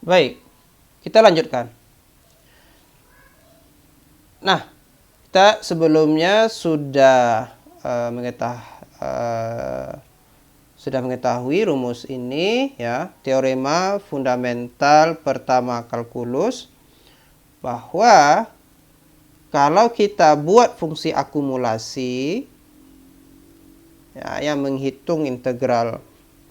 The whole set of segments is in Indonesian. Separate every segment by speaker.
Speaker 1: Baik, kita lanjutkan. Nah, kita sebelumnya sudah mengetahui rumus ini ya, teorema fundamental pertama kalkulus, bahwa kalau kita buat fungsi akumulasi ya, yang menghitung integral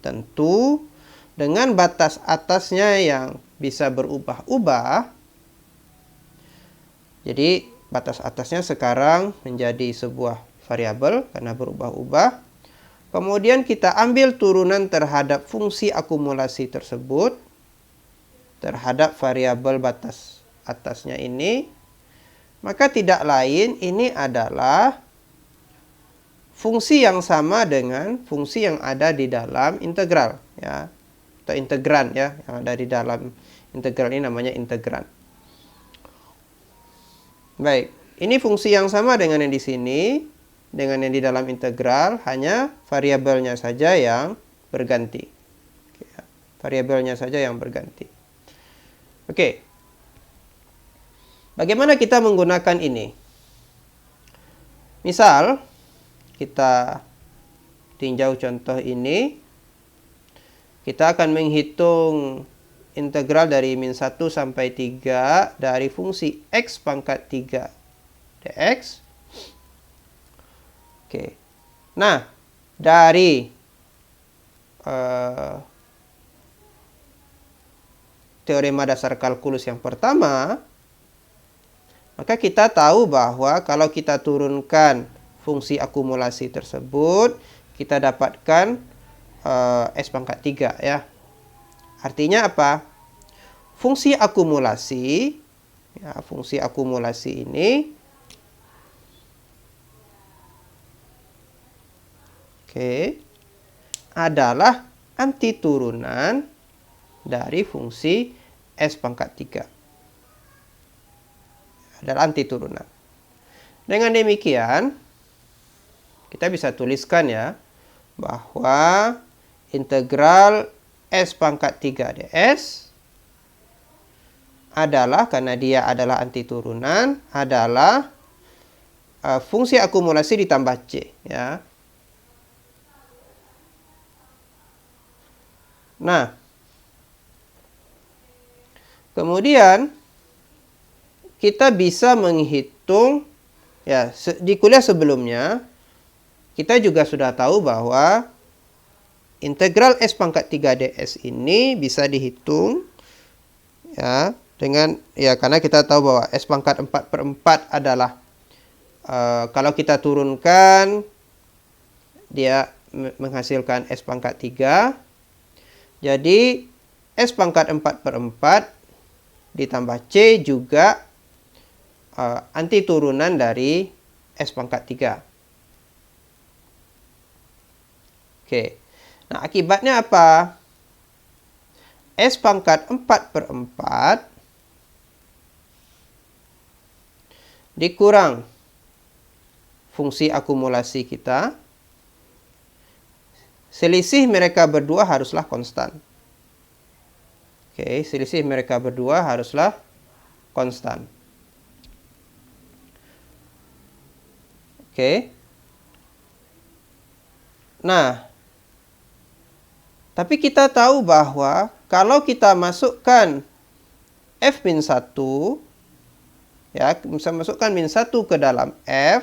Speaker 1: tentu dengan batas atasnya yang bisa berubah-ubah. Jadi batas atasnya sekarang menjadi sebuah variabel karena berubah-ubah. Kemudian kita ambil turunan terhadap fungsi akumulasi tersebut terhadap variabel batas atasnya ini. Maka tidak lain ini adalah fungsi yang sama dengan fungsi yang ada di dalam integral ya, atau integran ya, yang ada di dalam integral ini namanya integran. Baik, ini fungsi yang sama dengan yang di sini, dengan yang di dalam integral, hanya variabelnya saja yang berganti. Variabelnya saja yang berganti. Oke. Bagaimana kita menggunakan ini? Misal, kita tinjau contoh ini. Kita akan menghitung integral dari min 1 sampai 3 dari fungsi x pangkat 3 dx. Oke. Nah, dari teorema dasar kalkulus yang pertama, maka kita tahu bahwa kalau kita turunkan fungsi akumulasi tersebut, kita dapatkan S pangkat 3 ya. Artinya apa? Fungsi akumulasi ya, fungsi akumulasi ini adalah antiturunan dari fungsi S pangkat 3. Adalah antiturunan. Dengan demikian, kita bisa tuliskan ya, bahwa integral S pangkat 3 ds adalah, karena dia adalah antiturunan, adalah fungsi akumulasi ditambah C ya. Nah, kemudian kita bisa menghitung ya, di kuliah sebelumnya kita juga sudah tahu bahwa integral S pangkat 3 ds ini bisa dihitung ya, dengan ya, karena kita tahu bahwa S pangkat 4/4 adalah kalau kita turunkan dia menghasilkan S pangkat 3. Jadi S pangkat 4/4 ditambah C juga antiturunan dari S pangkat 3. Oke. Nah, akibatnya apa? S pangkat 4/4 dikurang fungsi akumulasi kita. Selisih mereka berdua haruslah konstan. Oke, selisih mereka berdua haruslah konstan. Oke. Nah, tapi kita tahu bahwa kalau kita masukkan F-1, ya, bisa masukkan min 1 ke dalam F,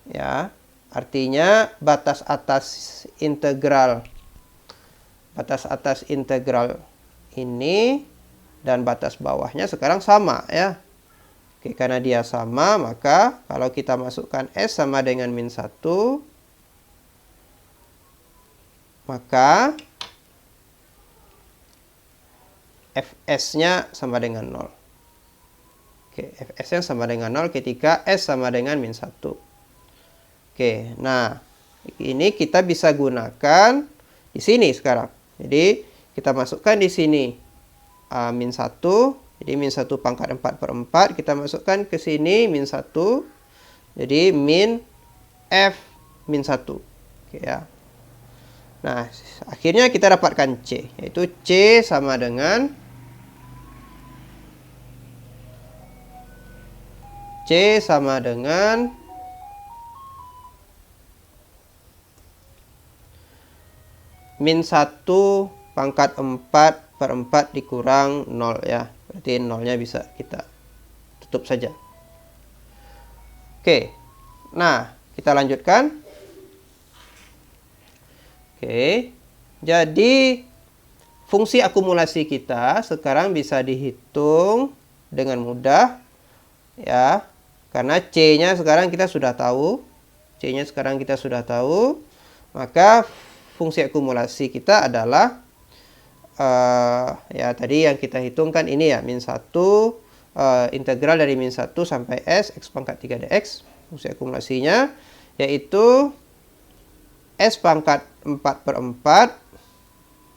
Speaker 1: ya, artinya batas atas integral ini dan batas bawahnya sekarang sama ya. Oke, karena dia sama, maka kalau kita masukkan S sama dengan min 1, maka Fs-nya sama dengan 0. Oke, Fs-nya sama dengan 0 ketika S sama dengan min 1. Oke, nah ini kita bisa gunakan di sini sekarang. Jadi kita masukkan di sini min 1. Jadi min 1 pangkat 4/4. Kita masukkan ke sini min 1. Jadi min F min 1. Oke ya. Nah, akhirnya kita dapatkan C, yaitu C sama dengan min 1 pangkat 4/4 dikurang 0 ya. Berarti 0-nya bisa kita tutup saja. Oke, nah kita lanjutkan. Oke, jadi fungsi akumulasi kita sekarang bisa dihitung dengan mudah ya. Karena C-nya sekarang kita sudah tahu. Maka fungsi akumulasi kita adalah ya tadi yang kita hitungkan ini ya, min 1 integral dari min 1 sampai S x pangkat 3 dx. Fungsi akumulasinya yaitu S pangkat 4/4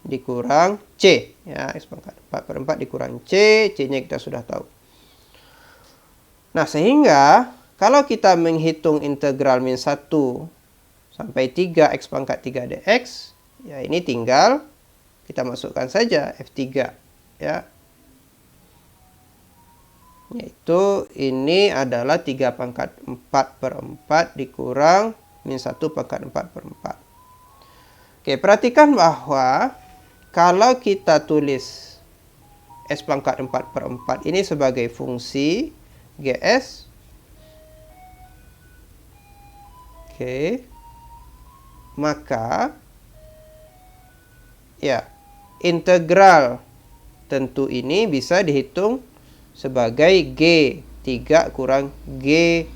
Speaker 1: dikurang C ya, S pangkat 4/4 dikurang C, C-nya kita sudah tahu. Nah, sehingga kalau kita menghitung integral min 1 sampai 3 x pangkat 3 dx, ya ini tinggal kita masukkan saja F3 ya. Yaitu ini adalah 3 pangkat 4/4 dikurang min 1 pangkat 4/4. Oke, perhatikan bahwa kalau kita tulis S pangkat 4/4 ini sebagai fungsi GS, oke, maka ya integral tentu ini bisa dihitung sebagai G3 kurang G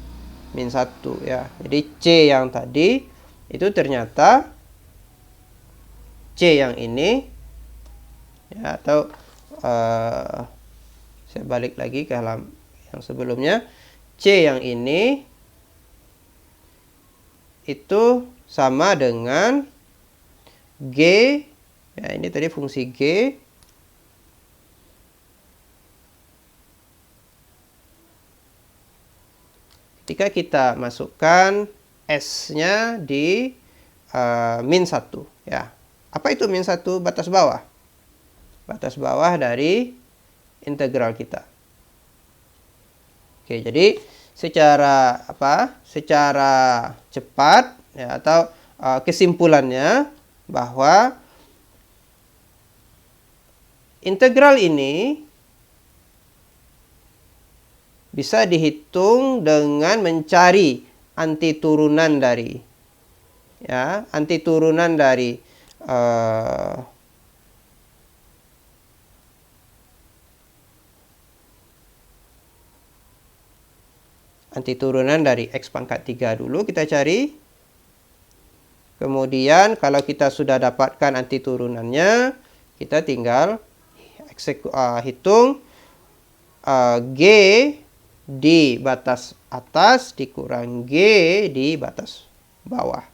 Speaker 1: min 1 ya. Jadi C yang tadi itu ternyata C yang ini ya, atau saya balik lagi ke halaman yang sebelumnya. C yang ini itu sama dengan G ya, ini tadi fungsi G ketika kita masukkan S-nya di min 1 ya. Apa itu min 1? Batas bawah. Batas bawah dari integral kita. Oke, jadi secara cepat ya, atau kesimpulannya bahwa integral ini bisa dihitung dengan mencari antiturunan dari X pangkat 3 dulu kita cari. Kemudian kalau kita sudah dapatkan antiturunannya, kita tinggal hitung G di batas atas dikurang G di batas bawah.